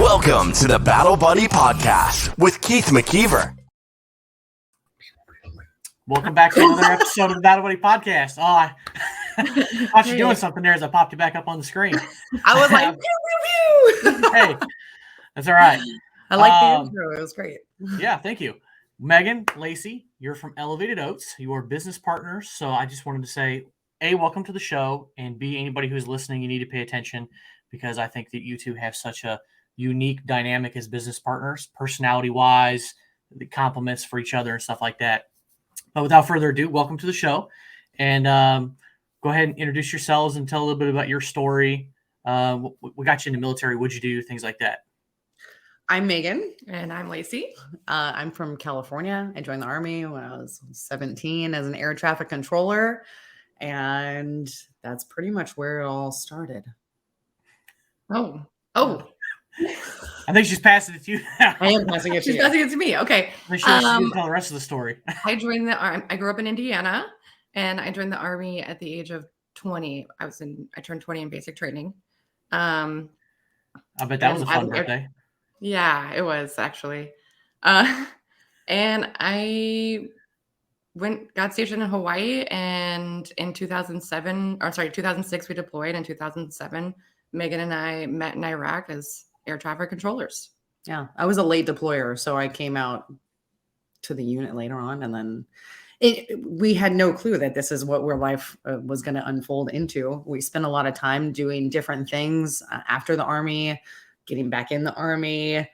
Welcome to the Battle Buddy Podcast with Keith McKeever. Welcome back to another episode of the Battle Buddy Podcast. Oh, I thought you were doing something there as I popped you back up on the screen. I was like, pew, pew, pew. Hey, that's all right. I like the intro. It was great. Yeah, thank you. Megan, Lacey, you're from Elevated Oats. You are business partners. So I just wanted to say, A, welcome to the show, and B, anybody who's listening, you need to pay attention because I think that you two have such a unique dynamic as business partners, personality-wise, the compliments for each other and stuff like that. But without further ado, welcome to the show. And go ahead and introduce yourselves and tell a little bit about your story. We got you in the military. What'd you do? Things like that. I'm Megan. And I'm Lacey. I'm from California. I joined the Army when I was 17 as an air traffic controller. And that's pretty much where it all started. Oh. I think she's passing it to you. I am passing it to She's you. passing it to me. Okay. Make sure she didn't tell the rest of the story. I joined the Army. I grew up in Indiana, and I joined the Army at the age of 20. I turned 20 in basic training. I bet that was a fun birthday. Yeah, it was actually. And I got stationed in Hawaii, and in 2006 we deployed. In 2007, Megan and I met in Iraq as air traffic controllers. Yeah, I was a late deployer, so I came out to the unit later on, and then we had no clue that this is where life was going to unfold into. We spent a lot of time doing different things after the Army, getting back in the Army,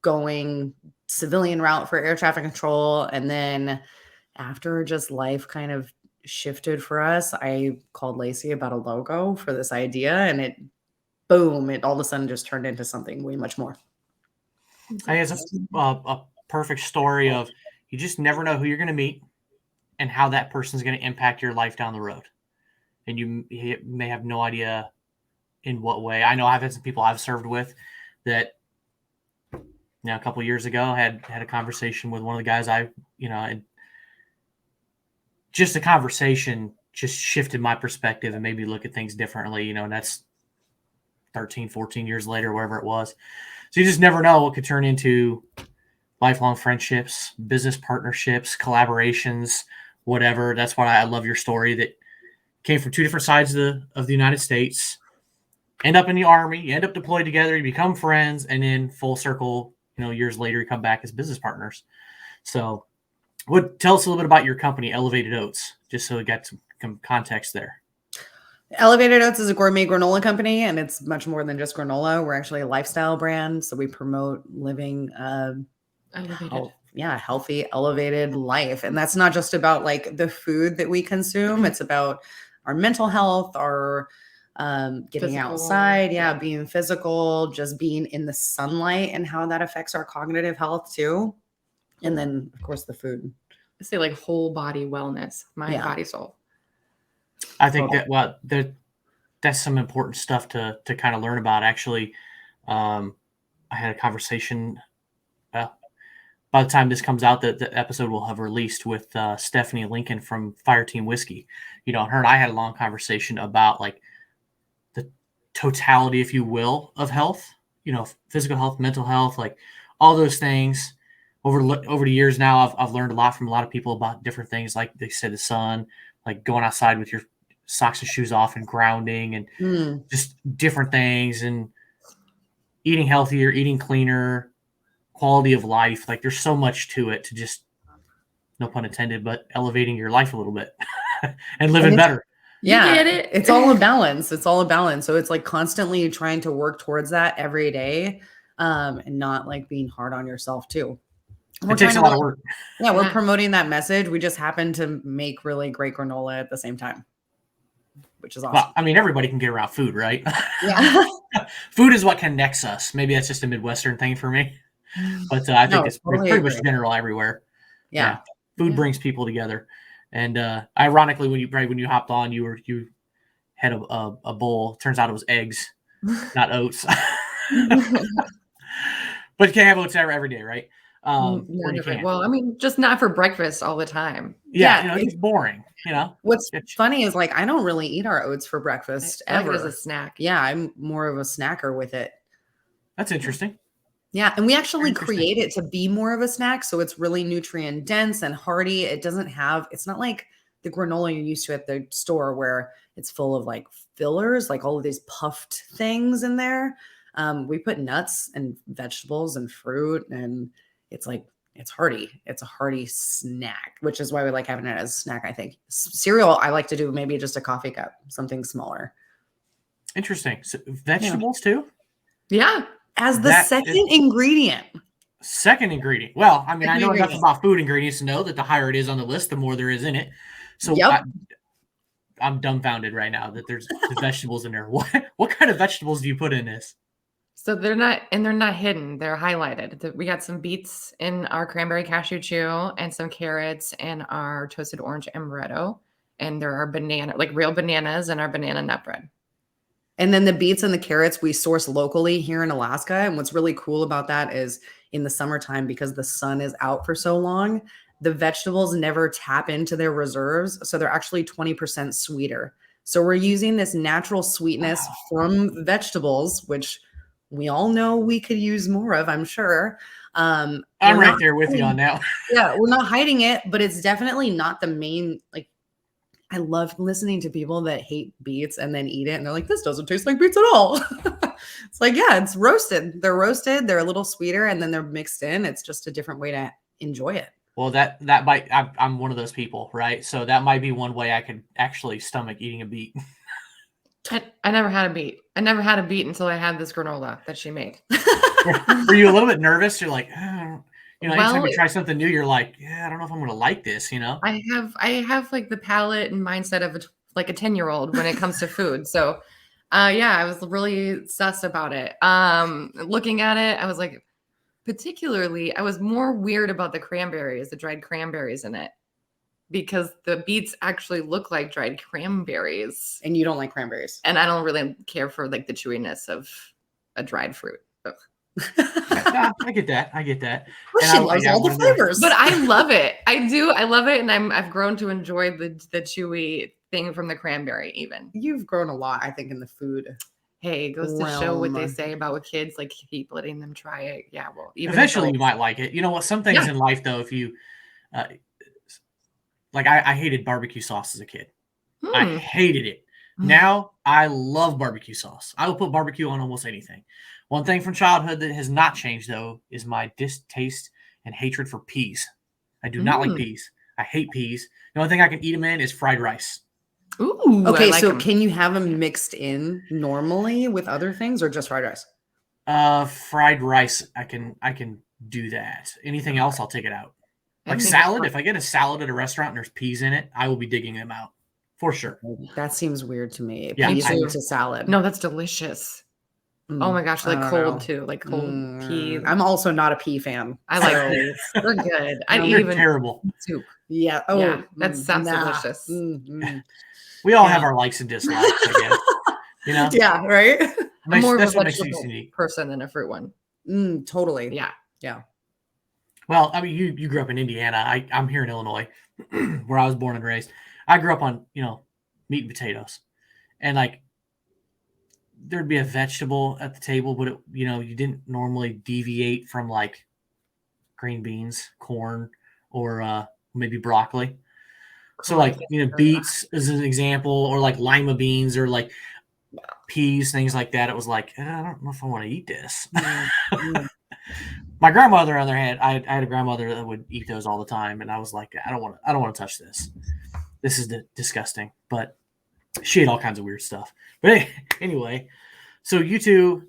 going civilian route for air traffic control, and then after just life kind of shifted for us, I called Lacey about a logo for this idea, and it all of a sudden just turned into something way much more. I think it's a perfect story of you just never know who you're going to meet and how that person's going to impact your life down the road. And you may have no idea in what way. I know I've had some people I've served with that, a couple of years ago had a conversation with one of the guys and just the conversation just shifted my perspective and made me look at things differently, and that's 13, 14 years later, wherever it was. So you just never know what could turn into lifelong friendships, business partnerships, collaborations, whatever. That's why I love your story that came from two different sides of the United States, end up in the Army, you end up deployed together, you become friends, and then full circle, years later, you come back as business partners. So tell us a little bit about your company, Elevated Oats, just so we got some context there. Elevated Oats is a gourmet granola company, and it's much more than just granola. We're actually a lifestyle brand, so we promote living healthy, elevated life. And that's not just about like the food that we consume. It's about our mental health, our getting outside, being physical, just being in the sunlight and how that affects our cognitive health too. And then, of course, the food. I say like whole body wellness, mind, body, soul. I think that's some important stuff to kind of learn about. Actually, I had a conversation. Well, by the time this comes out, the episode will have released with Stephanie Lincoln from Fire Team Whiskey. Her and I had a long conversation about like the totality, if you will, of health. Physical health, mental health, like all those things. Over the years now, I've learned a lot from a lot of people about different things, like they said, the sun, like going outside with your socks and shoes off and grounding and just different things, and eating healthier, eating cleaner, quality of life. Like there's so much to it, to just, no pun intended, but elevating your life a little bit and living better. Yeah. You get it? It's all a balance. So it's like constantly trying to work towards that every day, and not like being hard on yourself too. It takes a lot of work. Yeah, we're promoting that message. We just happen to make really great granola at the same time, which is awesome. Well, I mean, everybody can get around food, right? Yeah. Food is what connects us. Maybe that's just a Midwestern thing for me. But I think it's pretty much general everywhere. Yeah. Food brings people together. And ironically, when you hopped on, you had a bowl. Turns out it was eggs, not oats. But you can't have oats every day, right? Well, I mean, just not for breakfast all the time. Yeah, it's boring. What's funny is like I don't really eat our oats for breakfast I like ever it as a snack. Yeah, I'm more of a snacker with it. That's interesting. Yeah, and we actually Interesting. create it to be more of a snack, so it's really nutrient dense and hearty. It doesn't have it's not like the granola you're used to at the store where it's full of like fillers, like all of these puffed things in there. We put nuts and vegetables and fruit, and it's like it's hearty. It's a hearty snack, which is why we like having it as a snack, I think. Cereal, I like to do maybe just a coffee cup, something smaller. Interesting. So vegetables too? Yeah. As the That second ingredient. Second ingredient. Well, I mean, I Second know enough ingredient. about food ingredients to know that the higher it is on the list, the more there is in it. So Yep. I'm dumbfounded right now that there's the vegetables in there. What kind of vegetables do you put in this? So they're not hidden. They're highlighted. We got some beets in our cranberry cashew chew and some carrots in our toasted orange amaretto. And there are banana, like real bananas in our banana nut bread. And then the beets and the carrots we source locally here in Alaska. And what's really cool about that is in the summertime, because the sun is out for so long, the vegetables never tap into their reserves. So they're actually 20% sweeter. So we're using this natural sweetness from vegetables, which we all know we could use more of, I'm sure. I'm right there with you on that. Yeah, we're not hiding it, but it's definitely not the main, like, I love listening to people that hate beets and then eat it. And they're like, this doesn't taste like beets at all. It's like, yeah, it's roasted. They're roasted. They're a little sweeter and then they're mixed in. It's just a different way to enjoy it. Well, that might, I'm one of those people, right? So that might be one way I could actually stomach eating a beet. I never had a beet. I never had a beet until I had this granola that she made. Were you a little bit nervous? You're like, oh. You know, anytime Well, you try something new, you're like, yeah, I don't know if I'm going to like this, you know? I have like the palate and mindset of like a 10-year-old when it comes to food. So, yeah, I was really sus about it. Looking at it, I was like, particularly, I was more weird about the cranberries, the dried cranberries in it, because the beets actually look like dried cranberries. And you don't like cranberries. And I don't really care for like the chewiness of a dried fruit. Ugh. Yeah, I get that. Well, she loves all the flavors. But I love it. I do. I love it. And I've grown to enjoy the chewy thing from the cranberry even. You've grown a lot, I think, in the food. Hey, it goes to show what they say about with kids, like keep letting them try it. Yeah, well, even eventually you might like it. You know what? Some things in life, though, if you like, I hated barbecue sauce as a kid. I hated it. Now I love barbecue sauce. I will put barbecue on almost anything. One thing from childhood that has not changed, though, is my distaste and hatred for peas. I do not like peas. I hate peas. The only thing I can eat them in is fried rice. Ooh. Okay, like so them. can you have them mixed in normally with other things or just fried rice? Fried rice, I can do that. Anything else, I'll take it out. Like salad, if I get a salad at a restaurant and there's peas in it, I will be digging them out for sure. That seems weird to me. Yeah, Peas into salad. No, that's delicious. Oh my gosh, like cold too, like cold peas. I'm also not a pea fan. I like peas. They're good. I'd They're even terrible. soup. Yeah. Oh, yeah, that sounds delicious. We all have our likes and dislikes, I guess. You know? Yeah, right? I'm more that's of what a makes you vegetable unique. person than a fruit one. Totally. Yeah. Yeah. Well, I mean, you grew up in Indiana. I'm here in Illinois, where I was born and raised. I grew up on, meat and potatoes. And like, there'd be a vegetable at the table, but you didn't normally deviate from like green beans, corn, or maybe broccoli. So like, beets is an example, or like lima beans, or like peas, things like that. It was like, I don't know if I want to eat this. My grandmother, on the other hand, I had a grandmother that would eat those all the time, and I was like, I don't want to touch this. This is disgusting. But she ate all kinds of weird stuff. But anyway, so you two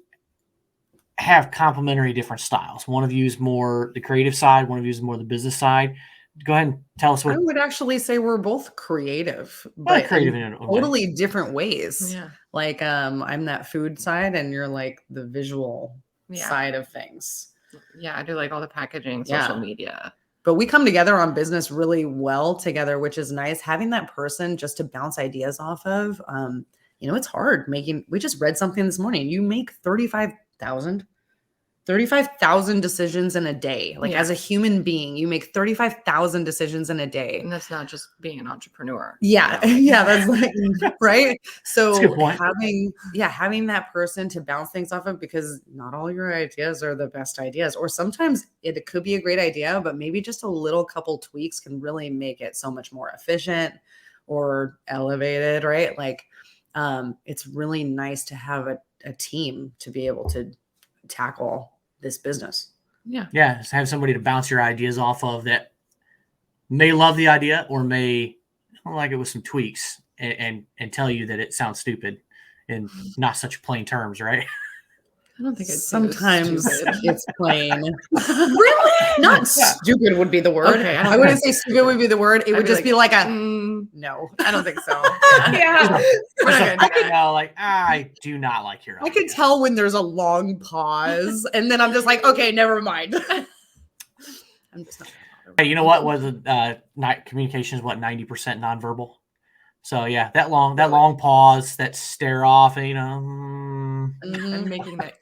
have complementary different styles. One of you is more the creative side. One of you is more the business side. Go ahead and tell us what. I would actually say we're both creative, but creative in in totally different ways. Yeah. Like, I'm that food side, and you're like the visual side of things. Yeah, I do like all the packaging, social media. But we come together on business really well together, which is nice. Having that person just to bounce ideas off of. It's hard we just read something this morning. You make $35,000. 35,000 decisions in a day. Like as a human being, you make 35,000 decisions in a day. And that's not just being an entrepreneur. Yeah. Yeah. That's like, right. So That's a good point. having that person to bounce things off of, because not all your ideas are the best ideas, or sometimes it could be a great idea, but maybe just a little couple tweaks can really make it so much more efficient or elevated. Right. Like, it's really nice to have a team to be able to tackle this business. Yeah, just have somebody to bounce your ideas off of that may love the idea or may don't like it with some tweaks and tell you that it sounds stupid in not such plain terms, right? I don't think it's sometimes it's plain. Really? Not stupid would be the word. Okay, I wouldn't say stupid would be the word. It would just be like a no, I don't think so. yeah. I do not like your idea. I can tell when there's a long pause, and then I'm just like, okay, never mind. I'm just not. Hey, you know what? Was communication is 90% nonverbal. So yeah, that long pause, that stare off, I'm making that.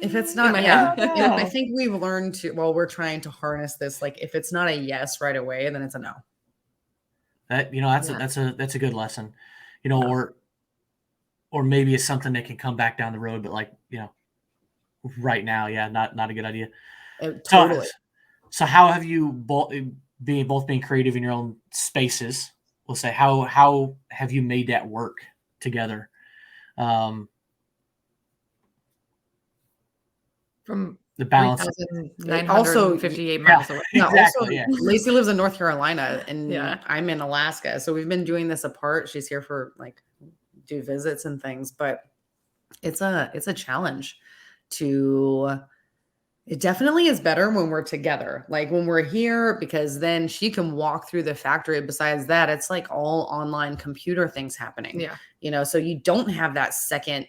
If it's not, I think we've learned to. Well, we're trying to harness this. Like, if it's not a yes right away, then it's a no. That's a good lesson, or maybe it's something that can come back down the road, but right now, not a good idea. Totally. So how have you both being creative in your own spaces? We'll say, how have you made that work together? From the balance. 3,958 miles away. Exactly, Lacey lives in North Carolina and I'm in Alaska. So we've been doing this apart. She's here for do visits and things, but it's a challenge it definitely is better when we're together, like when we're here, because then she can walk through the factory. Besides that, it's like all online computer things happening. Yeah. So you don't have that second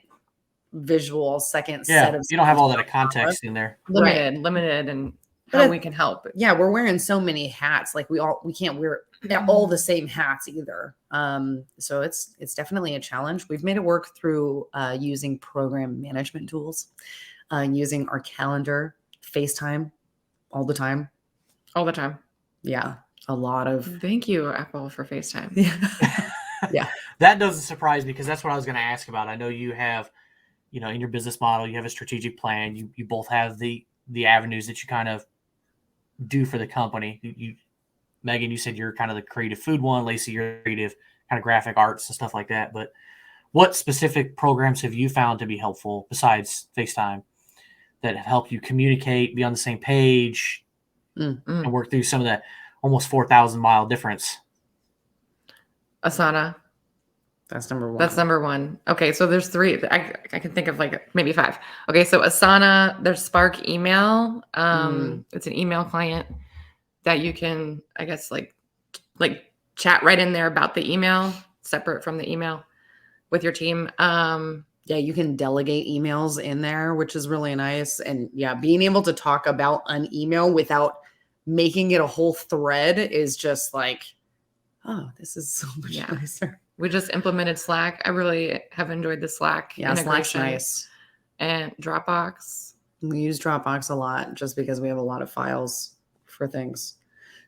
set of, you don't have all that context in there. Limited and how we can help. Yeah. We're wearing so many hats. Like we can't wear all the same hats either. So it's definitely a challenge. We've made it work through using program management tools, using our calendar, FaceTime all the time. Yeah. A lot of. Thank you, Apple, for FaceTime. Yeah. That doesn't surprise me, because that's what I was going to ask about. I know you have, in your business model, you have a strategic plan. You both have the avenues that you kind of do for the company. Megan, you said you're kind of the creative food one. Lacey, you're creative kind of graphic arts and stuff like that. But what specific programs have you found to be helpful besides FaceTime that help you communicate, be on the same page, and work through some of that almost 4,000 mile difference? Asana. That's number one. Okay, so there's three. I can think of maybe five. Okay, so Asana, there's Spark Email. It's an email client that you can, I guess, like chat right in there about the email, separate from the email with your team. Yeah, you can delegate emails in there, which is really nice. And being able to talk about an email without making it a whole thread is just like, oh, this is so much nicer. We just implemented Slack. I really have enjoyed the Slack integration. Slack's nice. And Dropbox. We use Dropbox a lot just because we have a lot of files for things.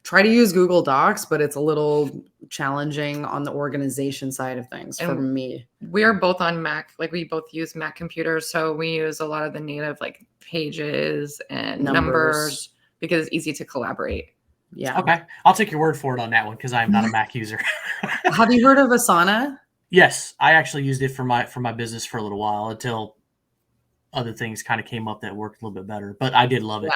Try to use Google Docs, but it's a little challenging on the organization side of things for me. We are both on Mac. We both use Mac computers. So we use a lot of the native pages and numbers because it's easy to collaborate. Yeah. Okay. I'll take your word for it on that one, because I'm not a Mac user. Have you heard of Asana? Yes. I actually used it for my business for a little while until other things kind of came up that worked a little bit better, but I did love it.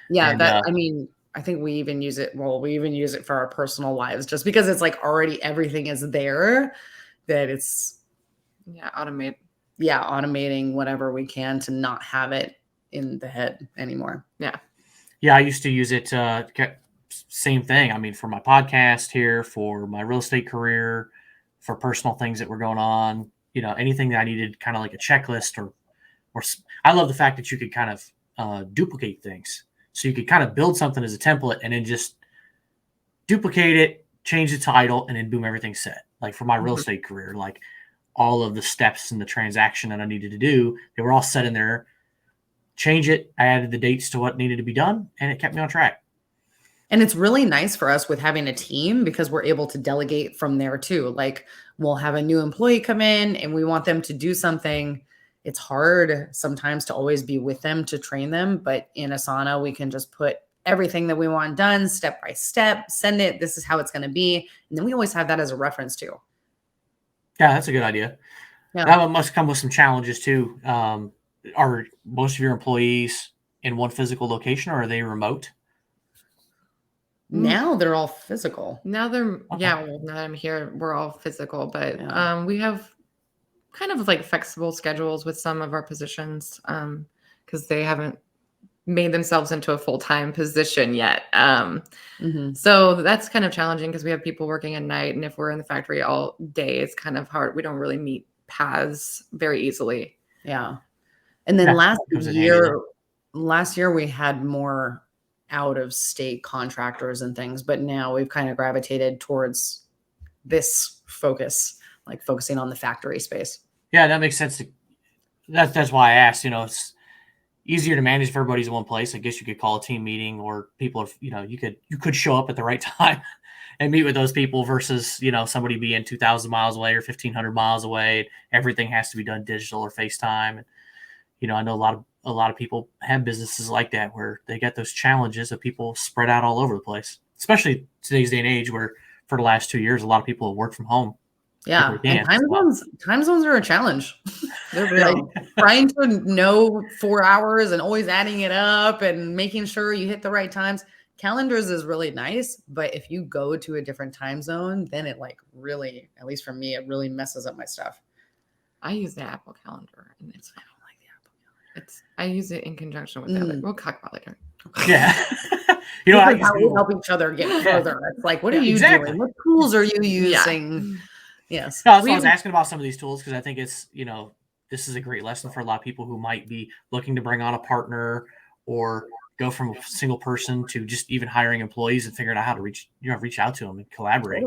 Yeah. And, I think we even use it. Well, we even use it for our personal lives, just because it's already everything is there, that it's automating whatever we can to not have it in the head anymore. Yeah. I used to use it. Same thing. I mean, for my podcast here, for my real estate career, for personal things that were going on, anything that I needed, kind of like a checklist or I love the fact that you could kind of duplicate things. So you could kind of build something as a template and then just duplicate it, change the title, and then boom, everything's set. Like for my real estate career, all of the steps in the transaction that I needed to do, they were all set in there. change it. I added the dates to what needed to be done, and it kept me on track. And it's really nice for us with having a team because we're able to delegate from there too. Like we'll have a new employee come in and we want them to do something. It's hard sometimes to always be with them to train them, but in Asana, we can just put everything that we want done step by step, send it. This is how it's going to be. And then we always have that as a reference too. Yeah, that's a good idea. Yeah. That must come with some challenges too. Are most of your employees in one physical location, or are they remote? Now they're all physical. Now they're Okay. well, now that I'm here, we're all physical, but Yeah. we have kind of like flexible schedules with some of our positions because they haven't made themselves into a full-time position yet. So that's kind of challenging because we have people working at night, and if we're in the factory all day, it's kind of hard. We don't really meet paths very easily. Yeah. And then Yeah, last that comes in handy then. year we had more out of state contractors and things, but now we've kind of gravitated towards this focus, like focusing on the factory space. Yeah, that makes sense. That's why I asked. It's easier to manage if everybody's in one place. I guess you could call a team meeting, or people are, you could show up at the right time and meet with those people versus, somebody being 2,000 miles away or 1,500 miles away. Everything has to be done digital or FaceTime. And, I know a lot of people have businesses like that where they get those challenges of people spread out all over the place, especially today's day and age where for the last 2 years, a lot of people have worked from home. Yeah. And time zones are a challenge. They're real. Trying to know 4 hours and always adding it up and making sure you hit the right times. Calendars is really nice, but if you go to a different time zone, then it really, at least for me, it really messes up my stuff. I use the Apple Calendar, and I don't like the Apple Calendar. I use it in conjunction with the other. We'll talk about it later. Yeah. How we help each other get further. It's like, what are you doing? What tools are you using? Yeah. Yes. No, that's why I was asking about some of these tools, because I think it's, this is a great lesson for a lot of people who might be looking to bring on a partner or go from a single person to just even hiring employees and figuring out how to reach out to them and collaborate.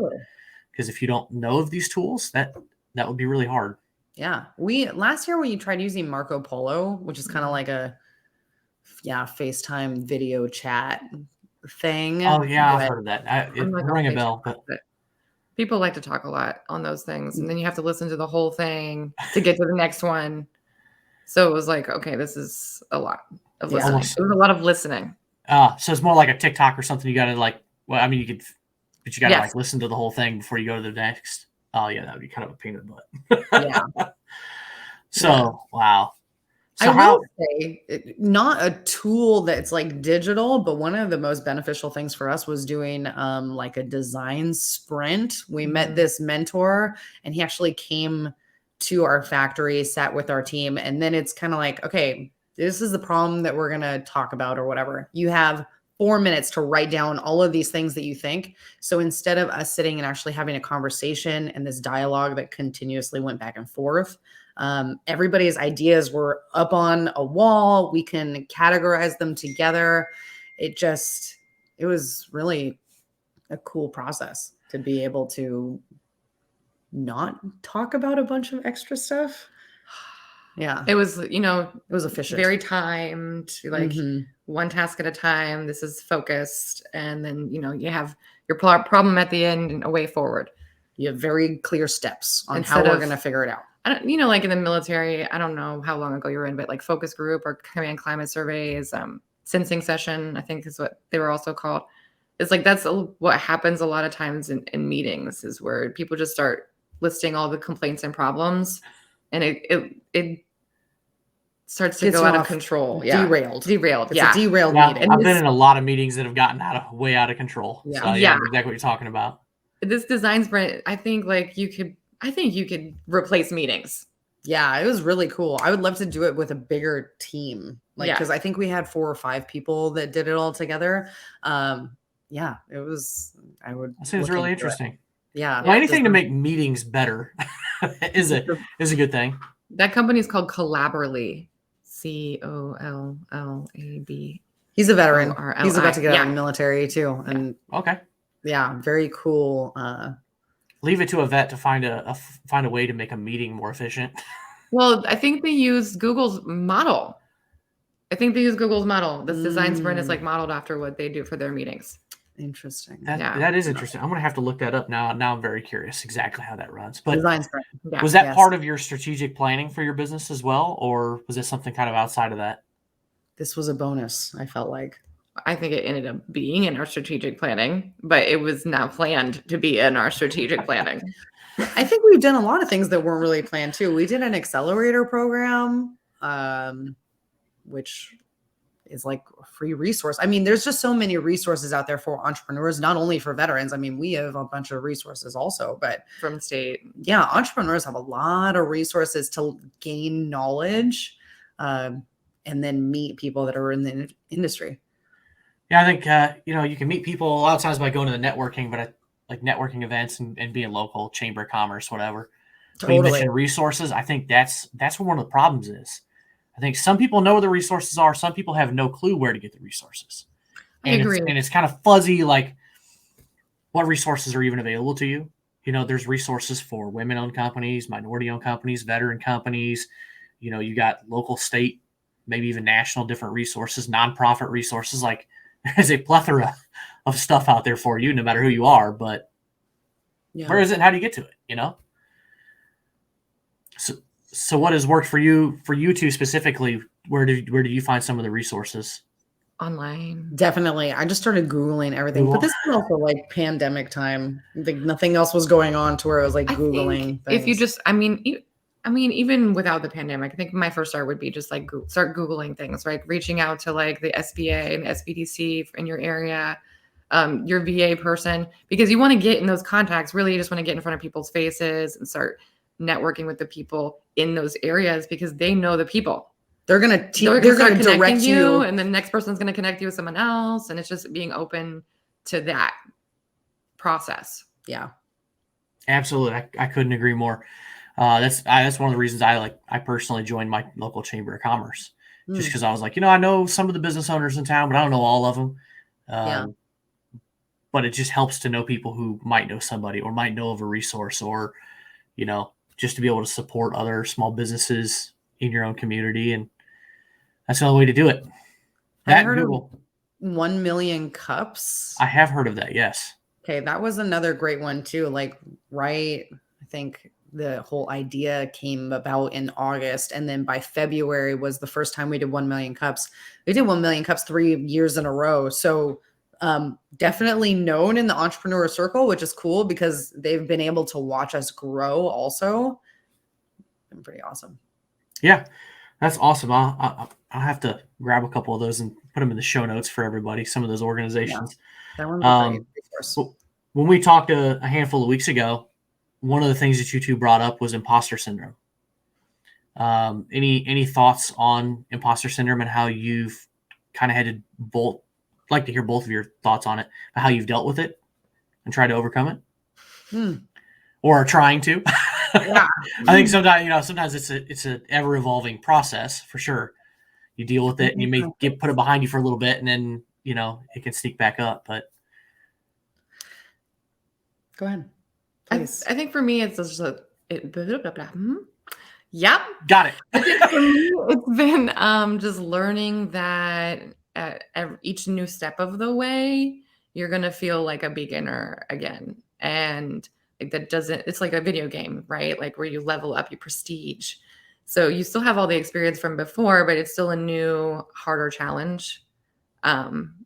Because if you don't know of these tools, that would be really hard. Yeah. Last year we tried using Marco Polo, which is kind of like a FaceTime video chat thing. Oh yeah, I've heard of that. It rang a bell, but people like to talk a lot on those things, and then you have to listen to the whole thing to get to the next one. So it was like, okay, this is a lot of listening. It was a lot of listening. So it's more like a TikTok or something. You got to you could, but you got to listen to the whole thing before you go to the next. Oh yeah, that would be kind of a pain in the butt. Yeah. So wow. So I will say, not a tool that's like digital, but one of the most beneficial things for us was doing like a design sprint. We met this mentor, and he actually came to our factory, sat with our team, and then it's kind of like, okay, this is the problem that we're going to talk about or whatever. You have 4 minutes to write down all of these things that you think. So instead of us sitting and actually having a conversation and this dialogue that continuously went back and forth, everybody's ideas were up on a wall. We can categorize them together. It was really a cool process to be able to not talk about a bunch of extra stuff. Yeah. It was, it was efficient. Very timed, like one task at a time. This is focused. And then, you have your problem at the end and a way forward. You have very clear steps on how we're going to figure it out. I don't, like in the military, I don't know how long ago you were in, but like focus group or command climate surveys, sensing session, I think is what they were also called. It's like, that's what happens a lot of times in meetings, is where people just start listing all the complaints and problems, and it starts to go out of control. Yeah. Derailed. It's a derailed meeting. I've been in a lot of meetings that have gotten way out of control. Yeah. So I know exactly what you're talking about. This design sprint, I think you could replace meetings. Yeah, it was really cool. I would love to do it with a bigger team. Because I think we had 4 or 5 people that did it all together. It was, I would say it's really interesting. Yeah. Well, anything to make meetings better is a good thing. That company is called Collaborly. COLLAB. He's a veteran. O-R-L-I. He's about to get out of the military too. And okay. Yeah, very cool. Leave it to a vet to find a way to make a meeting more efficient. Well, I think they use Google's model. I think they use Google's model. This design sprint is like modeled after what they do for their meetings. Interesting. That is interesting. I'm going to have to look that up now. Now I'm very curious exactly how that runs. But Design sprint. Yeah. was that part of your strategic planning for your business as well? Or was this something kind of outside of that? This was a bonus, I felt like. I think it ended up being in our strategic planning, but it was not planned to be in our strategic planning. I think we've done a lot of things that weren't really planned too. We did an accelerator program, which is like a free resource. I mean, there's just so many resources out there for entrepreneurs, not only for veterans. I mean, we have a bunch of resources also, but From state. yeah, entrepreneurs have a lot of resources to gain knowledge and then meet people that are in the industry. Yeah, I think, you can meet people a lot of times by going to the networking, but like networking events and being local, chamber of commerce, whatever. When you mention resources, I think that's where one of the problems is. I think some people know where the resources are. Some people have no clue where to get the resources. I agree. And it's kind of fuzzy, like what resources are even available to you. There's resources for women-owned companies, minority-owned companies, veteran companies. You got local, state, maybe even national different resources, nonprofit resources. Like there's a plethora of stuff out there for you, no matter who you are. But where is it and how do you get to it, So what has worked for you two specifically? Where did you find some of the resources? Online. Definitely. I just started Googling everything. Google. But this was also like pandemic time. Like nothing else was going on to where I was like Googling things. If you just, even without the pandemic, I think my first start would be just like start Googling things, right? Reaching out to like the SBA and SBDC in your area, your VA person, because you want to get in those contacts. Really, you just want to get in front of people's faces and start networking with the people in those areas because they know the people. They're going to direct you, and the next person's going to connect you with someone else. And it's just being open to that process. Yeah, absolutely. I couldn't agree more. That's one of the reasons I personally joined my local chamber of commerce, just because I was like, I know some of the business owners in town, but I don't know all of them. But it just helps to know people who might know somebody or might know of a resource, or, just to be able to support other small businesses in your own community. And that's the only way to do it. Have you heard of 1 million cups? I have heard of that. Yes. Okay. That was another great one too. Like, I think the whole idea came about in August. And then by February was the first time we did 1 million cups. We did 1 million cups 3 years in a row. So definitely known in the entrepreneur circle, which is cool because they've been able to watch us grow also. Been pretty awesome. Yeah, that's awesome. I'll have to grab a couple of those and put them in the show notes for everybody. Some of those organizations. Yeah, that one's a great resource. When we talked a handful of weeks ago, one of the things that you two brought up was imposter syndrome. Any thoughts on imposter syndrome and how you've kind of had to like to hear both of your thoughts on it, how you've dealt with it and tried to overcome it, or trying to. Yeah. I think sometimes it's an ever evolving process for sure. You deal with it and you may put it behind you for a little bit, and then it can sneak back up. But go ahead. I think for me it's just Yep. Got it. I think for me it's been just learning that at each new step of the way, you're going to feel like a beginner again. And like it's like a video game, right? Like where you level up, you prestige. So you still have all the experience from before, but it's still a new, harder challenge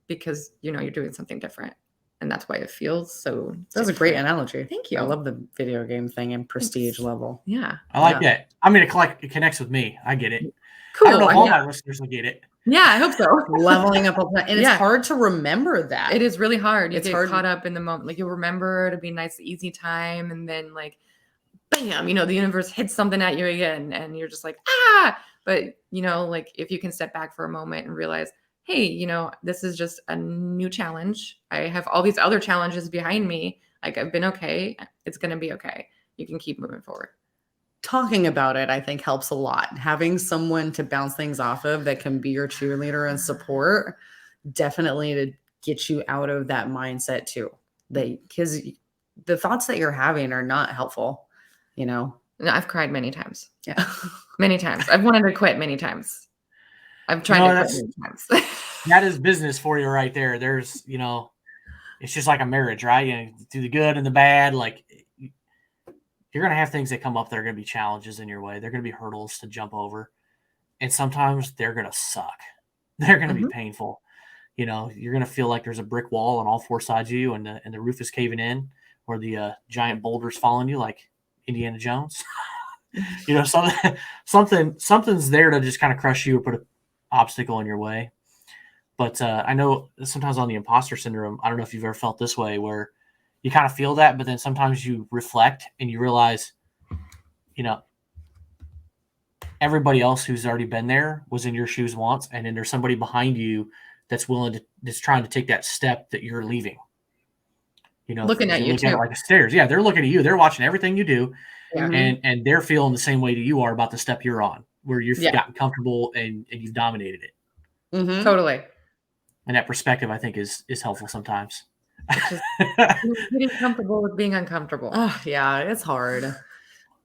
because, you're doing something different. And that's why it feels so. That's a great analogy. Thank you. I love the video game thing and prestige level. Yeah. I like that. I mean, it connects with me. I get it. Cool. I don't know if all my listeners will get it. Yeah, I hope so. Leveling up. And it's hard to remember that. It is really hard. You It's get hard. caught up in the moment. Like you'll remember it'll be a nice, easy time. And then like, bam, the universe hits something at you again. And you're just like, ah. But, like if you can step back for a moment and realize, hey, this is just a new challenge. I have all these other challenges behind me. Like I've been okay. It's going to be okay. You can keep moving forward. Talking about it, I think, helps a lot. Having someone to bounce things off of that can be your cheerleader and support, definitely to get you out of that mindset too. Because the thoughts that you're having are not helpful, No, I've cried many times. Yeah. Many times. I've wanted to quit many times. I've tried No, to that's- quit many times. That is business for you right there. There's, it's just like a marriage, right? Do the good and the bad. Like, you're going to have things that come up that are going to be challenges in your way. They're going to be hurdles to jump over. And sometimes they're going to suck. They're going to be painful. You're going to feel like there's a brick wall on all four sides of you and the roof is caving in, or the giant boulders following you like Indiana Jones. Something's there to just kind of crush you or put an obstacle in your way. But I know sometimes on the imposter syndrome, I don't know if you've ever felt this way where you kind of feel that, but then sometimes you reflect and you realize, everybody else who's already been there was in your shoes once, and then there's somebody behind you that's trying to take that step that you're leaving. Looking at you look too. at it like the stairs. Yeah, they're looking at you. They're watching everything you do, Yeah. and they're feeling the same way that you are about the step you're on, where you've Yeah. gotten comfortable and you've dominated it. Mhm. Totally. And that perspective, I think, is helpful sometimes. Getting comfortable with being uncomfortable. Oh, yeah, it's hard.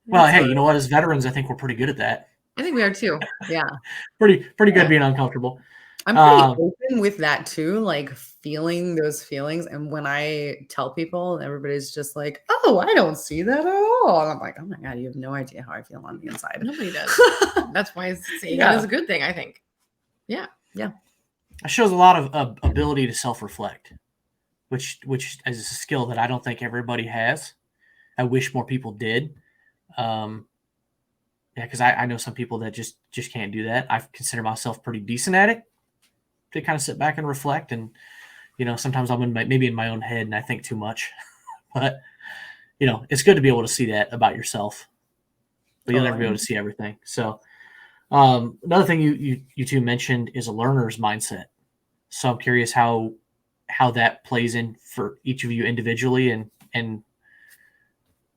Well, It's hey, hard. you know what? As veterans, I think we're pretty good at that. I think we are too. Yeah. Pretty good Yeah. being uncomfortable. I'm pretty open with that too, like feeling those feelings. And when I tell people, everybody's just like, "Oh, I don't see that at all." And I'm like, "Oh my God, you have no idea how I feel on the inside." Nobody does. That's why saying Yeah. that is a good thing, I think. Yeah. It shows a lot of ability to self-reflect, which is a skill that I don't think everybody has. I wish more people did. Because I know some people that just can't do that. I consider myself pretty decent at it, to kind of sit back and reflect. And, sometimes I'm maybe in my own head and I think too much. But, it's good to be able to see that about yourself. But you'll never be able to see everything. So another thing you two mentioned is a learner's mindset. So I'm curious how that plays in for each of you individually, and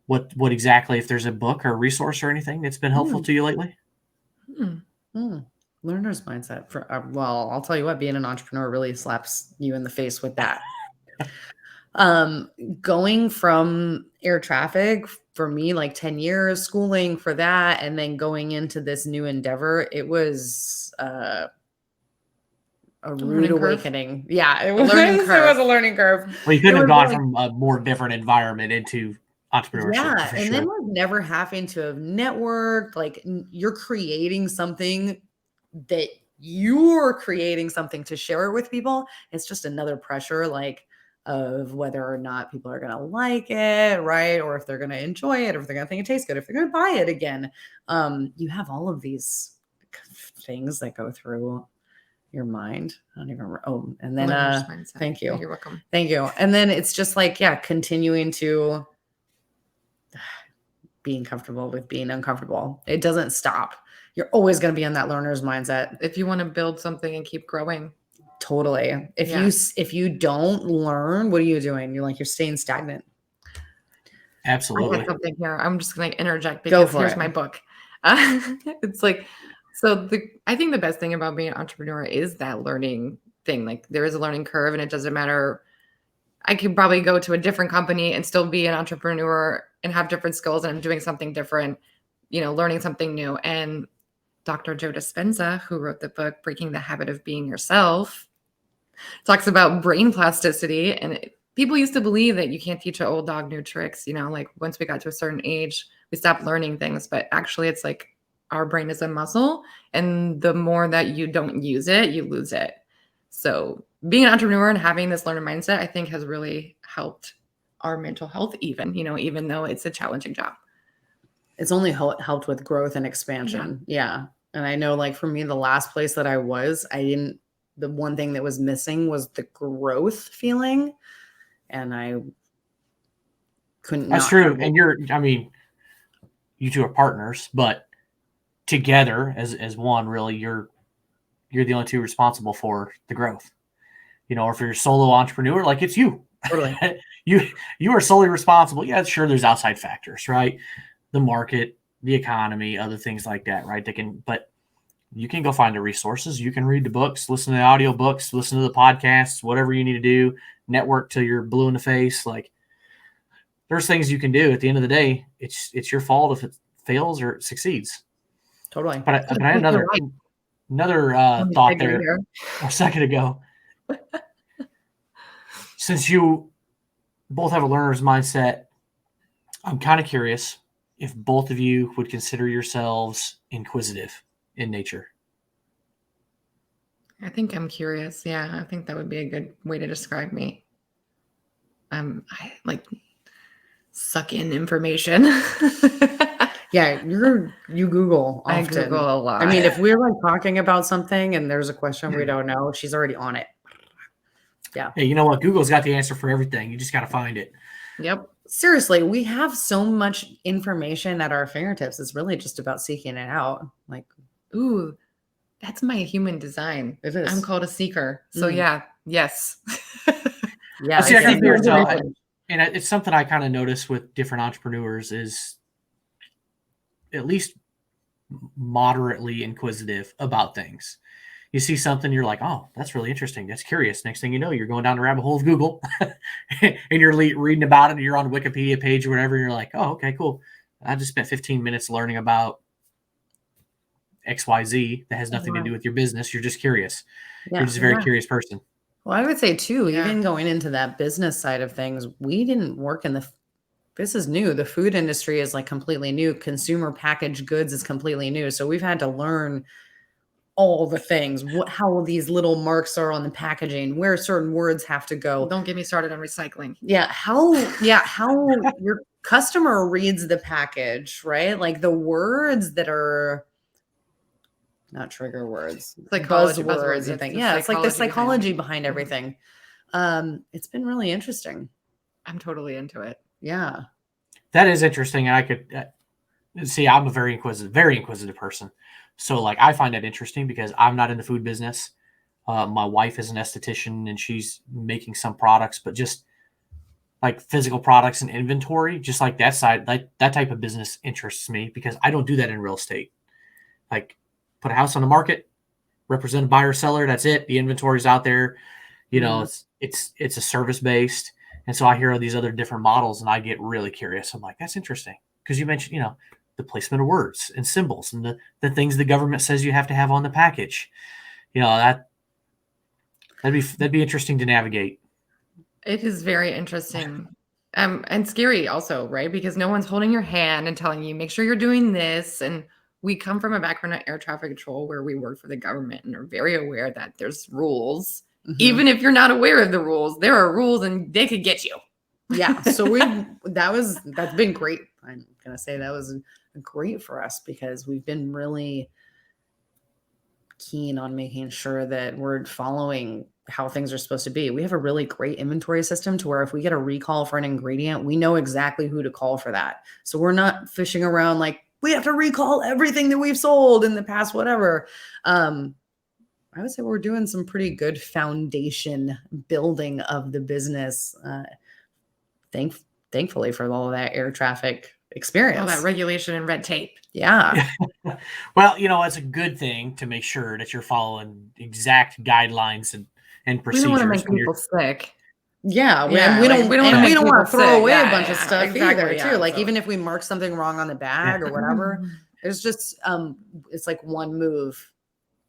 what exactly, if there's a book or a resource or anything that's been helpful to you lately. Learner's mindset. Well, I'll tell you what, being an entrepreneur really slaps you in the face with that. Going from air traffic for me, like 10 years schooling for that, and then going into this new endeavor, it was a rude learning curve. awakening. Yeah, it A was, learning it was curve. a learning curve. Well, you couldn't It have was gone like- from a more different environment into entrepreneurship. Yeah, for and sure. then like never having to have networked, like you're creating something that you're creating something to share with people. It's just another pressure, like of whether or not people are going to like it, right? Or if they're going to enjoy it, or if they're going to think it tastes good, if they're going to buy it again. You have all of these things that go through your mind. I don't even remember. Oh, and then Learner's mindset. thank you. You're welcome. Thank you. And then it's just like, yeah, continuing to being comfortable with being uncomfortable. It doesn't stop. You're always going to be in that learner's mindset. If you want to build something and keep growing. Totally. If you don't learn, what are you doing? You're staying stagnant. Absolutely. I have something here. I'm just going to interject Go because for here's it. my book. It's like, I think the best thing about being an entrepreneur is that learning thing. Like there is a learning curve, and it doesn't matter. I could probably go to a different company and still be an entrepreneur and have different skills, and I'm doing something different, learning something new. And Dr. Joe Dispenza, who wrote the book Breaking the Habit of Being Yourself, talks about brain plasticity. And people used to believe that you can't teach an old dog new tricks. Like once we got to a certain age, we stopped learning things. But actually, it's like our brain is a muscle, and the more that you don't use it, you lose it. So being an entrepreneur and having this learner mindset, I think, has really helped our mental health, even though it's a challenging job. It's only helped with growth and expansion. Yeah. And I know, like for me, the last place that I was, the one thing that was missing was the growth feeling. And I couldn't. That's true. And you two are partners, but together as one, really, you're the only two responsible for the growth. Or if you're a solo entrepreneur, like it's you. Totally. You are solely responsible. Yeah, sure, there's outside factors, right? The market, the economy, other things like that, right? But you can go find the resources. You can read the books, listen to the audio books, listen to the podcasts, whatever you need to do, network till you're blue in the face. Like there's things you can do. At the end of the day, it's your fault if it fails or it succeeds. Totally. But I had another Another thought there a second ago. Since you both have a learner's mindset, I'm kind of curious if both of you would consider yourselves inquisitive in nature. I think I'm curious. Yeah, I think that would be a good way to describe me. I like suck in information. Yeah, you Google often. I Google a lot. I mean, if we're like talking about something and there's a question we don't know, she's already on it. Yeah. Hey, you know what? Google's got the answer for everything. You just got to find it. Yep. Seriously, we have so much information at our fingertips. It's really just about seeking it out. Like, ooh, that's my human design. It is. I'm called a seeker. So yeah, yes. Yeah. See, I think there's and it's something I kind of notice with different entrepreneurs is at least moderately inquisitive about things. You see something, you're like, oh, that's really interesting. That's curious. Next thing you know, you're going down the rabbit hole of Google and you're reading about it. And you're on a Wikipedia page or whatever. And you're like, oh, okay, cool. I just spent 15 minutes learning about XYZ that has nothing to do with your business. You're just curious. Yeah. You're just a very curious person. Well, I would say too, even going into that business side of things, we didn't work in this is new. The food industry is like completely new. Consumer packaged goods is completely new. So we've had to learn all the things, how these little marks are on the packaging, where certain words have to go. Don't get me started on recycling. Yeah. How your customer reads the package, right? Like the words that are not trigger words, like buzzwords and things. Yeah. It's like the psychology behind everything. It's been really interesting. I'm totally into it. Yeah. That is interesting. And I could see, I'm a very inquisitive person. So like, I find that interesting because I'm not in the food business. My wife is an esthetician and she's making some products, but just like physical products and inventory, just like that side, like that type of business interests me because I don't do that in real estate. Like put a house on the market, represent a buyer or seller. That's it. The inventory's out there. You know, it's a service based. And so I hear all these other different models and I get really curious. I'm like, that's interesting. Because you mentioned, you know, the placement of words and symbols and the things the government says you have to have on the package. You know, that'd be interesting to navigate. It is very interesting. And scary also, right? Because no one's holding your hand and telling you, make sure you're doing this. And we come from a background of air traffic control where we work for the government and are very aware that there's rules. Mm-hmm. Even if you're not aware of the rules, there are rules and they could get you. Yeah. So that's been great. I'm going to say that was great for us because we've been really keen on making sure that we're following how things are supposed to be. We have a really great inventory system to where if we get a recall for an ingredient, we know exactly who to call for that. So we're not fishing around like we have to recall everything that we've sold in the past, whatever. I would say we're doing some pretty good foundation building of the business. Thankfully for all of that air traffic experience. All that regulation and red tape. Yeah. Well, you know, it's a good thing to make sure that you're following exact guidelines and procedures. We don't want to make people sick. Yeah, we don't want to throw away a bunch of stuff either, too. Like even if we mark something wrong on the bag or whatever, it's just it's like one move.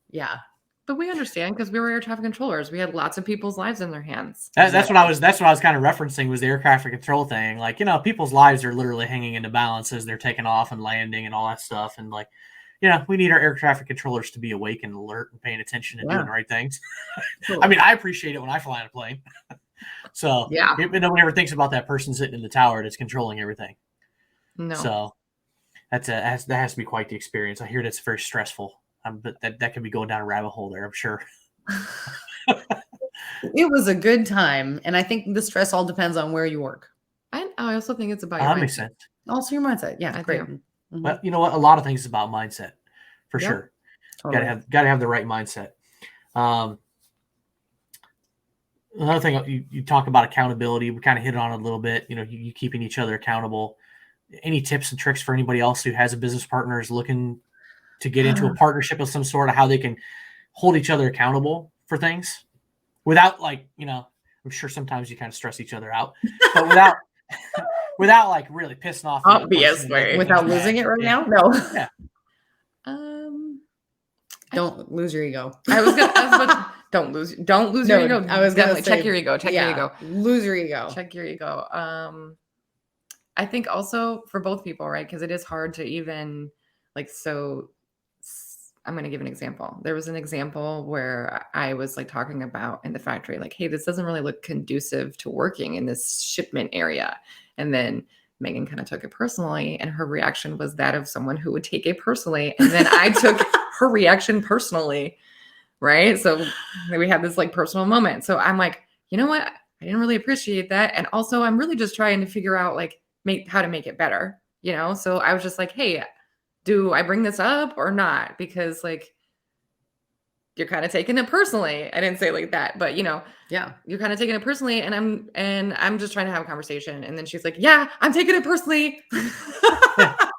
Yeah. But we understand because we were air traffic controllers. We had lots of people's lives in their hands. That's what I was kind of referencing was the air traffic control thing. Like, you know, people's lives are literally hanging in the balance as they're taking off and landing and all that stuff. And like, you know, we need our air traffic controllers to be awake and alert and paying attention and doing the right things. I mean, I appreciate it when I fly on a plane. So nobody ever thinks about that person sitting in the tower that's controlling everything. No. So that has to be quite the experience. I hear that's very stressful. But that could be going down a rabbit hole there, I'm sure. It was a good time. And I think the stress all depends on where you work. I also think it's about your mindset. Makes sense. Also your mindset. Yeah, great. Mm-hmm. But you know what? A lot of things is about mindset, for sure. Totally. Gotta have the right mindset. Another thing, you talk about accountability. We kind of hit it on a little bit. You know, you keeping each other accountable. Any tips and tricks for anybody else who has a business partner is looking to get into a partnership of some sort of how they can hold each other accountable for things without like, you know, I'm sure sometimes you kind of stress each other out, but without like really pissing off. Obviously. Without losing it right now? No. Yeah. Don't lose your ego. Don't lose your ego. I was gonna Definitely say, check your ego. Check your ego. Lose your ego. Check your ego. I think also for both people, right? Because it is hard to even like, so I'm going to give an example. There was an example where I was like talking about in the factory, like, hey, this doesn't really look conducive to working in this shipment area. And then Megan kind of took it personally, and her reaction was that of someone who would take it personally. And then I took her reaction personally, right? So we had this like personal moment. So I'm like, you know what? I didn't really appreciate that. And also I'm really just trying to figure out like how to make it better, you know? So I was just like, hey, do I bring this up or not? Because like, you're kind of taking it personally. I didn't say it like that, but you know, Yeah. you're kind of taking it personally. And I'm just trying to have a conversation. And then she's like, yeah, I'm taking it personally.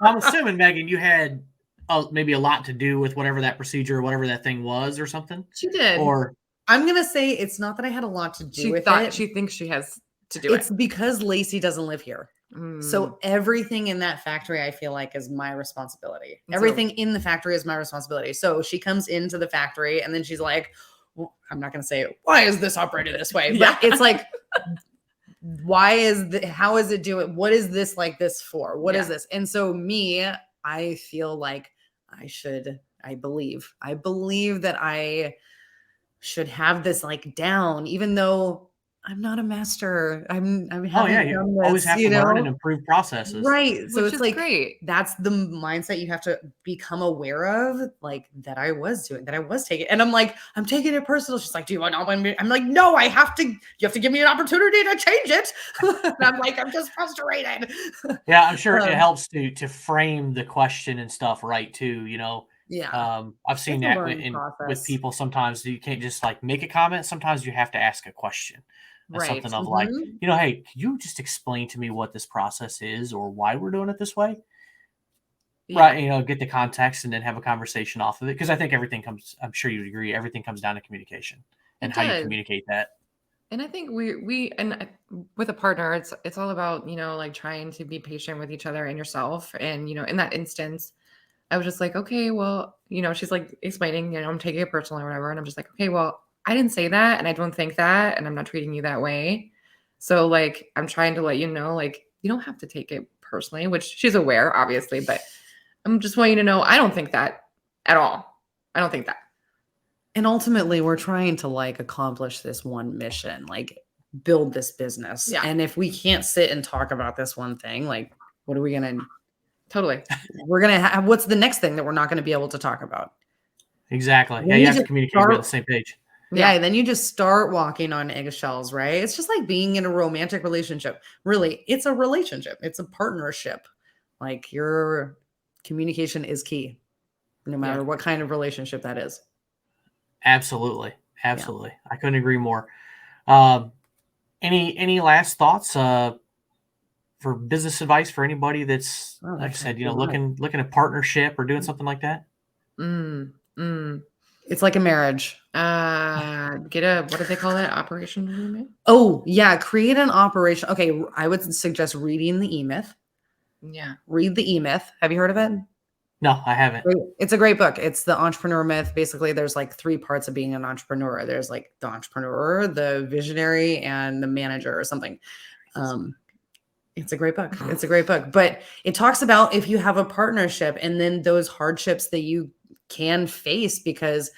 I'm assuming, Megan, you had maybe a lot to do with whatever that procedure or whatever that thing was or something. She did. Or I'm going to say it's not that I had a lot to do with it. She thinks she has to do It's because Lacey doesn't live here. So everything in that factory, I feel like, is my responsibility. Everything in the factory is my responsibility. So she comes into the factory and then she's like, well, I'm not going to say, why is this operated this way? But it's like, how is it doing? What is this like this for? What is this? And so I feel like I believe that I should have this like down, even though I'm not a master. I'm having you done this, always have to learn and improve processes. Right. So which it's like, great. That's the mindset you have to become aware of, like that I was taking. And I'm like, I'm taking it personal. She's like, do you want to? I'm like, no, you have to give me an opportunity to change it. And I'm like, I'm just frustrated. Yeah, I'm sure it helps to frame the question and stuff right too, you know. Yeah. I've seen that with people. Sometimes you can't just like make a comment. Sometimes you have to ask a question. Right. Something of like, you know, hey, can you just explain to me what this process is or why we're doing it this way? Yeah. Right. You know, get the context and then have a conversation off of it. Because I think I'm sure you'd agree, everything comes down to communication and how you communicate that. And I think we with a partner, it's all about, you know, like trying to be patient with each other and yourself. And, you know, in that instance, I was just like, okay, well, you know, she's like explaining, you know, I'm taking it personally or whatever. And I'm just like, okay, well, I didn't say that. And I don't think that. And I'm not treating you that way. So like, I'm trying to let you know, like, you don't have to take it personally, which she's aware, obviously, but I'm just wanting you to know, I don't think that at all. I don't think that. And ultimately, we're trying to like accomplish this one mission, like build this business. Yeah. And if we can't sit and talk about this one thing, like, what are we going to? Totally. We're going to have, what's the next thing that we're not going to be able to talk about? Exactly. Yeah, you have to communicate on the same page. Yeah, then you just start walking on eggshells, right? It's just like being in a romantic relationship. Really, it's a relationship. It's a partnership. Like your communication is key, no matter what kind of relationship that is. Absolutely. Absolutely. Yeah. I couldn't agree more. Any last thoughts for business advice for anybody that's, like I said, you know, looking at partnership or doing something like that? It's like a marriage. What do they call that? Operational agreement? Oh, yeah. Create an operation. Okay. I would suggest reading the E-Myth. Yeah. Read the E-Myth. Have you heard of it? No, I haven't. It's a great book. It's the entrepreneur myth. Basically, there's like 3 parts of being an entrepreneur. There's like the entrepreneur, the visionary, and the manager or something. It's a great book. It's a great book. But it talks about if you have a partnership and then those hardships that you can face, because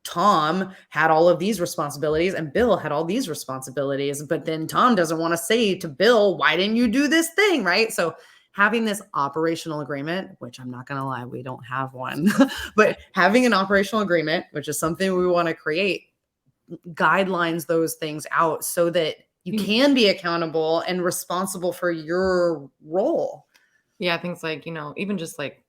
Tom had all of these responsibilities and Bill had all these responsibilities, but then Tom doesn't want to say to Bill, why didn't you do this thing? Right. So having this operational agreement, which I'm not going to lie, we don't have one, but having an operational agreement, which is something we want to create, guidelines those things out so that you can be accountable and responsible for your role. Yeah. Things like, you know, even just like,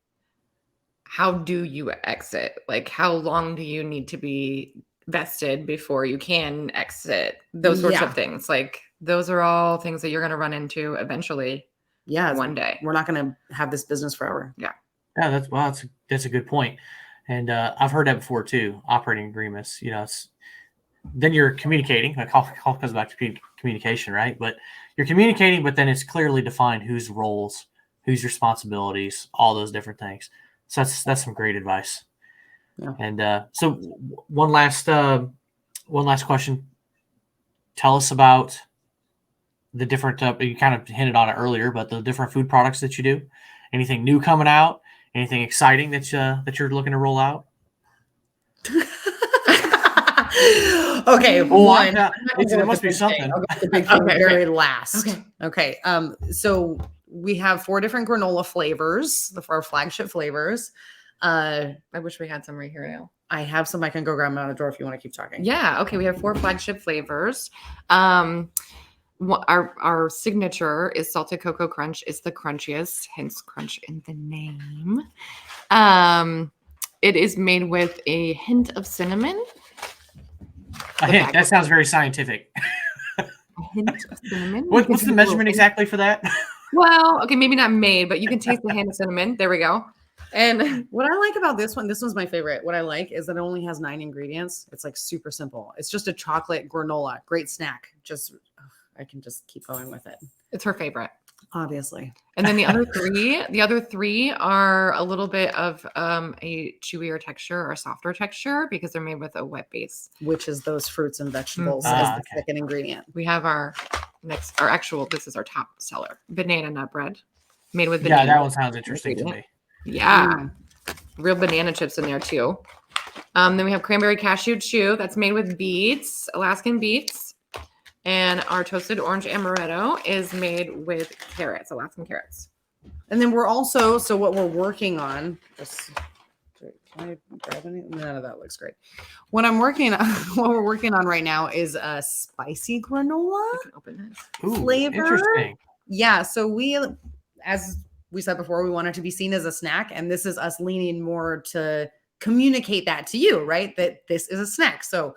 how do you exit? Like, how long do you need to be vested before you can exit? Those sorts of things. Like, those are all things that you're going to run into eventually. Yeah. One day. We're not going to have this business forever. Yeah. Yeah. That's a good point. And I've heard that before too. Operating agreements, you know, then you're communicating. Like all comes back to communication, right? But you're communicating, but then it's clearly defined whose roles, whose responsibilities, all those different things. So that's some great advice. Yeah. And so one last question. Tell us about the different, you kind of hinted on it earlier, but the different food products that you do. Anything new coming out? Anything exciting that you're looking to roll out? Okay, One, one. there must be something. I'll go with the big thing Okay, very last. Okay. Okay. So we have 4 different granola flavors, our flagship flavors. I wish we had some right here now. I have some. I can go grab them out of the drawer if you want to keep talking. Yeah. Okay. We have 4 flagship flavors. Our signature is salted cocoa crunch. It's the crunchiest, hence crunch in the name. It is made with a hint of cinnamon. A hint. That sounds very scientific. A hint of cinnamon. What's the measurement exactly for that? Well, okay, maybe not made, but you can taste the hint of cinnamon. There we go. And what I like about this one's my favorite. What I like is that it only has 9 ingredients. It's like super simple. It's just a chocolate granola. Great snack. I can just keep going with it. It's her favorite. Obviously. And then the other three are a little bit of a chewier texture or softer texture because they're made with a wet base. Which is those fruits and vegetables as the second ingredient. We have this is our top seller, banana nut bread made with banana. Yeah, that one sounds interesting to me. Yeah. Real banana chips in there too. Then we have cranberry cashew chew that's made with beets, Alaskan beets. And our toasted orange amaretto is made with carrots, Alaskan carrots. And then we're also, so what we're working on, can I grab any? None of that looks great. What we're working on right now is a spicy granola flavor. Interesting. Yeah. So as we said before, we want it to be seen as a snack. And this is us leaning more to communicate that to you, right? That this is a snack. So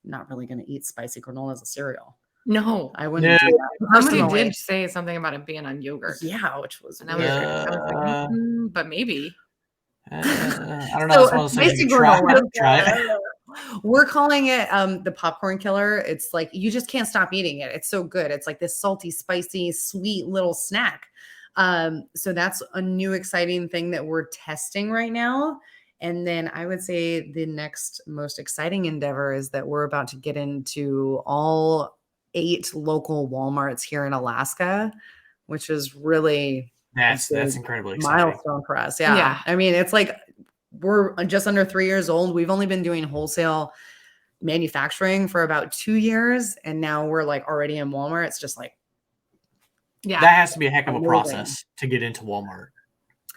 I'm not really going to eat spicy granola as a cereal. No, I wouldn't do that. Somebody did say something about it being on yogurt. Yeah, which was and I was like, but maybe. I don't know. So spicy granola. Try. We're calling it the popcorn killer. It's like you just can't stop eating it. It's so good. It's like this salty, spicy, sweet little snack. So that's a new exciting thing that we're testing right now. And then I would say the next most exciting endeavor is that we're about to get into all 8 local Walmarts here in Alaska, which is really that's incredibly exciting. Milestone for us. Yeah. I mean, it's like we're just under 3 years old. We've only been doing wholesale manufacturing for about 2 years, and now we're like already in Walmart. It's just like, yeah, that has to be a heck of a process to get into Walmart.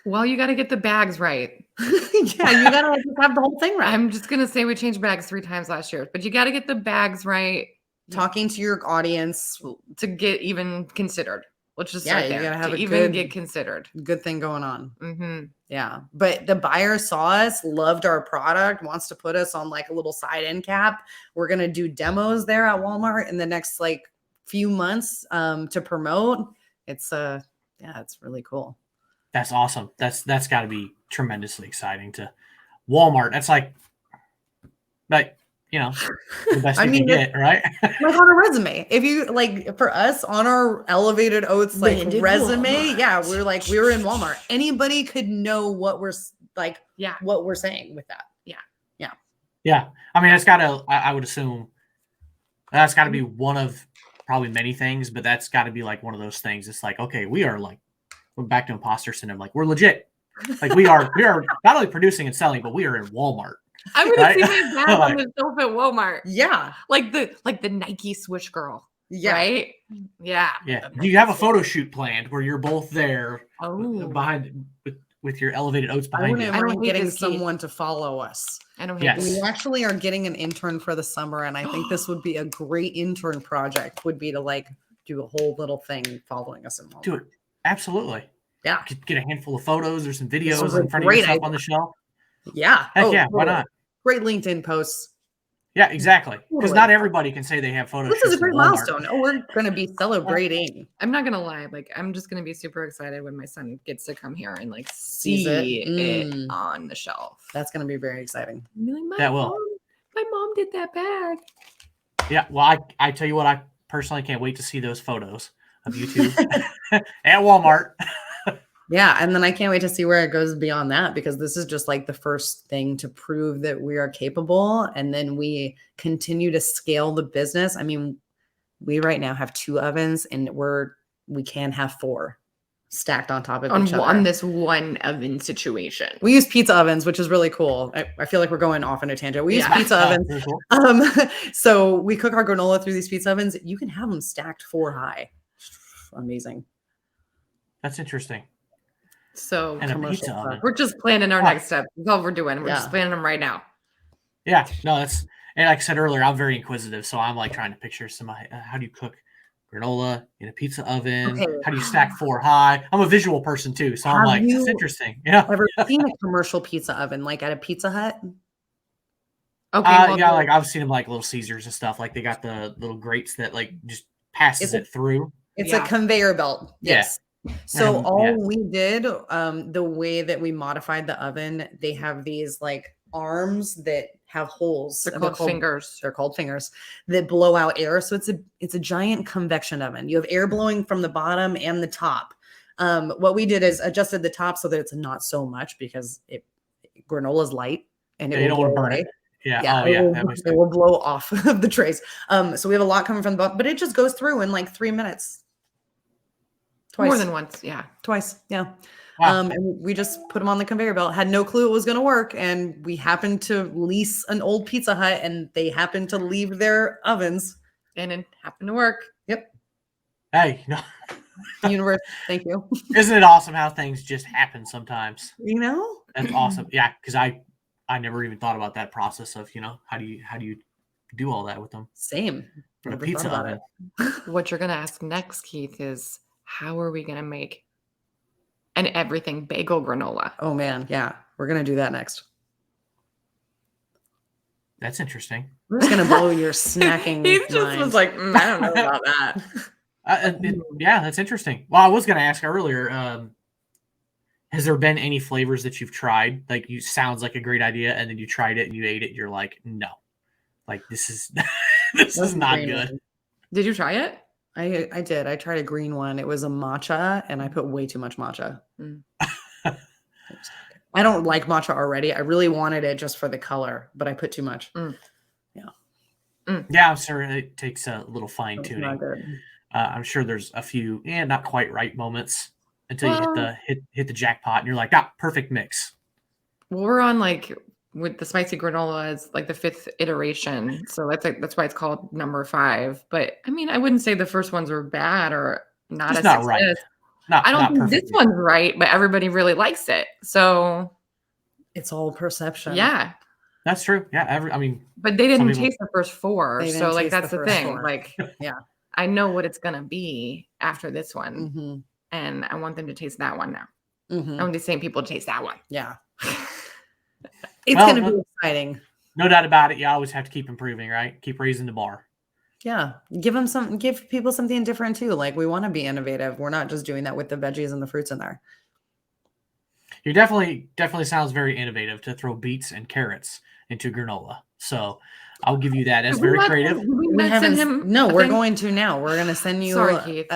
Well, you got to get the bags right. Yeah, you got to have the whole thing right. I'm just gonna say we changed bags 3 times last year, but you got to get the bags right. Talking to your audience to get even considered. Let's just you gotta have get considered. Good thing going on. Mm-hmm. Yeah, but the buyer saw us, loved our product, wants to put us on like a little side end cap. We're gonna do demos there at Walmart in the next like few months to promote. It's it's really cool. That's awesome. That's got to be tremendously exciting to Walmart. That's like the best you can get, right? Like on a resume. If you like for us on our Elevated Oats like resume, we're in Walmart. Anybody could know what we're like, what we're saying with that. Yeah. I mean, I would assume that's got to be one of probably many things, but that's got to be like one of those things. It's like, okay, we are like, we're back to imposter syndrome. Like we're legit. Like we are not only producing and selling, but we are in Walmart. I'm gonna see my dad on the shelf at Walmart. Yeah, like the Nike swoosh girl. Yeah, right. Yeah. Do you have a photo shoot planned where you're both there behind with your Elevated Oats behind you? I don't getting someone to follow us. I don't. We actually are getting an intern for the summer, and I think this would be a great intern project. Would be to like do a whole little thing following us in Walmart. Do it. Absolutely. Yeah. Get a handful of photos or some videos in front of yourself on the shelf. Yeah. Heck yeah. Why not? Great LinkedIn posts. Yeah, exactly. Because not everybody can say they have photos. This is a great milestone. Oh, we're going to be celebrating. I'm not going to lie. Like, I'm just going to be super excited when my son gets to come here and like see it on the shelf. That's going to be very exciting. That will. My mom did that bag. Yeah. Well, I tell you what, I personally can't wait to see those photos of you two at Walmart. Yeah, and then I can't wait to see where it goes beyond that, because this is just like the first thing to prove that we are capable, and then we continue to scale the business. I mean, we right now have 2 ovens, and we can have 4 stacked on top of each other. On this one oven situation. We use pizza ovens, which is really cool. I feel like we're going off on a tangent. We use Yeah. pizza ovens. Very cool. So we cook our granola through these pizza ovens. You can have them stacked 4 high. Amazing. That's interesting. So And a Commercial pizza stuff. oven. we're just planning our next step. That's all we're doing. We're Yeah. just planning them right now. Yeah, no, that's, and like I said earlier, I'm very inquisitive, so I'm like trying to picture how do you cook granola in a pizza oven? Okay. How do you stack 4 high? I'm a visual person too, so I'm Have like, you it's interesting. Yeah, Ever seen a commercial pizza oven like at a Pizza Hut? Okay. yeah, like I've seen them like Little Caesars and stuff. Like they got the little grates that like just passes It's it through. It's Yeah. a conveyor belt. Yeah. Yes. So And, all yeah. we did, the way that we modified the oven, they have these like arms that have holes. they're called fingers. They're called fingers that blow out air. So it's a giant convection oven. You have air blowing from the bottom and the top. What we did is adjusted the top so that it's not so much, because granola's light and Yeah, it you will don't want to blow burn away. it. Yeah. Yeah, Oh it yeah. will, That makes it sense. will blow off of the trays. So we have a lot coming from the bottom, but it just goes through in like 3 minutes. Twice. More than once. Yeah. Twice. Yeah. Wow. And we just put them on the conveyor belt, had no clue it was going to work. And we happened to lease an old Pizza Hut, and they happened to leave their ovens. And it happened to work. Hey, no, Universe. Thank you. isn't it awesome how things just happen sometimes? You know? That's awesome. Yeah, because I never even thought about that process of, how do you do all that with them? Same. For a Never pizza thought about oven. What you're going to ask next, Keith, is how are we going to make an everything bagel granola? Oh man. Yeah. We're going to do that next. That's interesting. We're just going to blow your snacking. He just mind. was like, I don't know about that. Yeah, that's interesting. Well, I was going to ask earlier, has there been any flavors that you've tried? Like, sounds like a great idea, and then you tried it and you ate it. You're like, no, like this is this is not green good. one. Did you try it? I did. I tried a green one. It was a matcha, and I put way too much matcha. Mm. I don't like matcha already. I really wanted it just for the color, but I put too much. Yeah, I'm sure it takes a little fine It's tuning. not good. I'm sure there's a few, not quite right moments until you Well- hit the jackpot, and you're like, perfect mix. Well, we're on like with the spicy granola is like the 5th iteration. So that's why it's called number 5. But I mean, I wouldn't say the first ones were bad or not Just a not success. right. Not, I don't not think perfect this mix. one's right, but everybody really likes it. So It's all perception. yeah. That's true. Yeah, But they Some didn't people- taste the first 4. They So didn't like taste that's the the first thing. 4. Like Yeah. I know what it's gonna be after this one. Mhm. And I want them to taste that one now. Mhm. I want the same people to taste that one. Yeah. It's Well, going to be exciting. No doubt about it. You always have to keep improving, right? Keep raising the bar. Yeah. Give people something different too. Like, we want to be innovative. We're not just doing that with the veggies and the fruits in there. You definitely sounds very innovative to throw beets and carrots into granola. So I'll give you that. That's very creative. We not send him. No, a we're thing? going to now. We're going to send you. Sorry, Keith.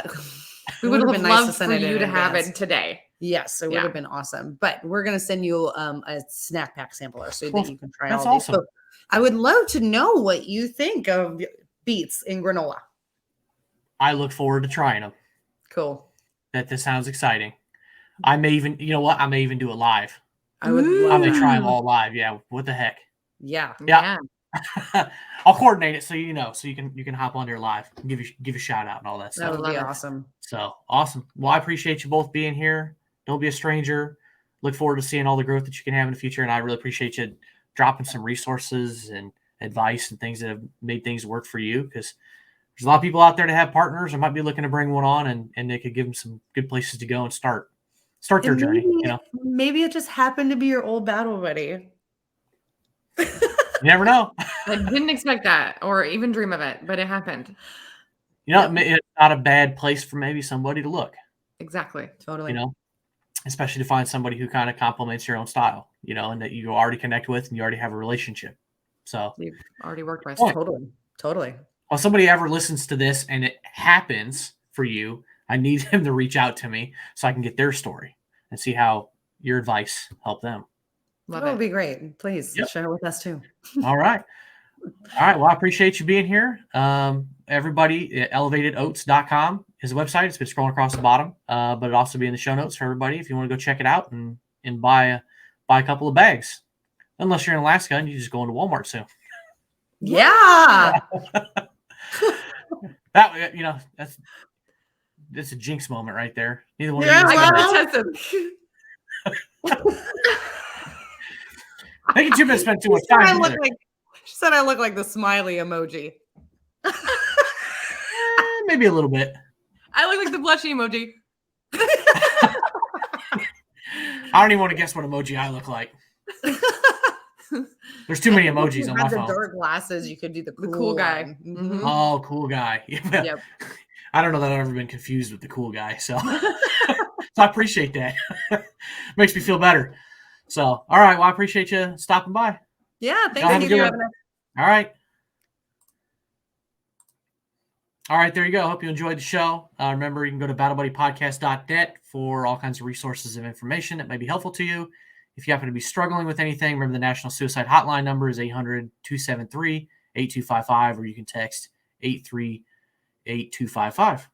We would have loved for you to have it today. Yes, it would Yeah. have been awesome. But we're going to send you a snack pack sampler so Well, that you can try that's all these. awesome. So I would love to know what you think of beets in granola. I look forward to trying them. Cool. This sounds exciting. I may even, I may even do it live. I would Ooh. I love may that. try them all live. Yeah, what the heck? Yeah. Yeah. I'll coordinate it so you can hop on there live and give a shout out and all that That stuff. would be love it. awesome. So awesome. Well, I appreciate you both being here. Don't be a stranger. Look forward to seeing all the growth that you can have in the future. And I really appreciate you dropping some resources and advice and things that have made things work for you, because there's a lot of people out there that have partners or might be looking to bring one on, and they could give them some good places to go and start their And journey. maybe it just happened to be your old battle buddy. You never know. I didn't expect that or even dream of it, but it happened. It's not a bad place for maybe somebody to look, Exactly. Totally. especially to find somebody who kind of complements your own style, and that you already connect with and you already have a relationship. So We've already worked with. Oh. Totally. if somebody ever listens to this and it happens for you, I need them to reach out to me so I can get their story and see how your advice helped them. Love That would it. be great. Please Yep. share with us too. All right. All right. Well, I appreciate you being here. Everybody, elevatedoats.com is the website. It's been scrolling across the bottom, but it'll also be in the show notes for everybody if you want to go check it out and buy a couple of bags. Unless you're in Alaska and you just go into Walmart soon. Yeah. That, that's a jinx moment right there. Neither one Yeah, of you I is got gonna- the tested. I think you've been spending too much time together. She said I look like the smiley emoji. Maybe a little bit. I look like the blushy emoji. I don't even want to guess what emoji I look like. There's too many emojis on my the phone. dark glasses, you could do the cool guy. one. Mhm. Oh, cool guy. Yeah. Yep. I don't know that I've ever been confused with the cool guy. So, so I appreciate that. Makes me feel better. So, all right. Well, I appreciate you stopping by. Yeah, Y'all have a thank good you. one. All right. All right, there you go. Hope you enjoyed the show. Remember, you can go to battlebuddypodcast.net for all kinds of resources of information that may be helpful to you. If you happen to be struggling with anything, remember the National Suicide Hotline number is 800-273-8255, or you can text 838-255.